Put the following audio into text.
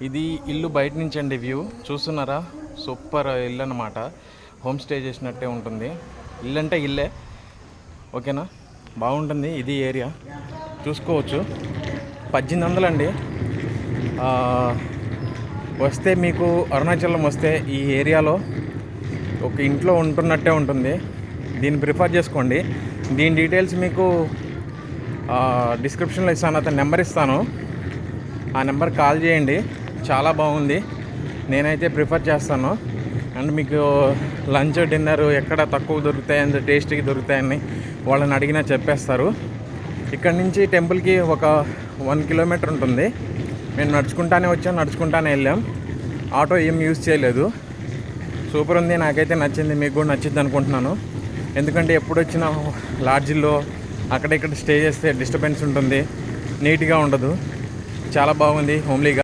ఇది ఇల్లు బయట నుంచి అండి వ్యూ చూస్తున్నారా. సూపర్ ఇల్లు అన్నమాట. హోమ్ స్టే చేసినట్టే ఉంటుంది. ఇల్లు అంటే ఇల్లే, ఓకేనా. బాగుంటుంది. ఇది ఏరియా చూసుకోవచ్చు. 1800 అండి. వస్తే మీకు అరుణాచలం వస్తే ఈ ఏరియాలో ఒక ఇంట్లో ఉంటున్నట్టే ఉంటుంది. దీన్ని ప్రిఫర్ చేసుకోండి. దీని డీటెయిల్స్ మీకు డిస్క్రిప్షన్లో ఇస్తాను. అతని నెంబర్ ఇస్తాను, ఆ నెంబర్ కాల్ చేయండి. చాలా బాగుంది, నేనైతే ప్రిఫర్ చేస్తాను. అండ్ మీకు లంచ్ డిన్నర్ ఎక్కడ తక్కువ దొరుకుతాయి, అంత టేస్టీగా దొరుకుతాయని వాళ్ళని అడిగినా చెప్పేస్తారు. ఇక్కడ నుంచి టెంపుల్కి ఒక 1 కిలోమీటర్ ఉంటుంది. మేము నడుచుకుంటానే వచ్చాం, నడుచుకుంటానే వెళ్ళాం. ఆటో ఏం యూజ్ చేయలేదు. సూపర్ ఉంది, నాకైతే నచ్చింది. మీకు కూడా నచ్చింది అనుకుంటున్నాను. ఎందుకంటే ఎప్పుడు వచ్చినా లాడ్జిల్లో అక్కడిక్కడ స్టే చేస్తే డిస్టర్బెన్స్ ఉంటుంది, నీట్గా ఉండదు. చాలా బాగుంది హోమ్లీగా.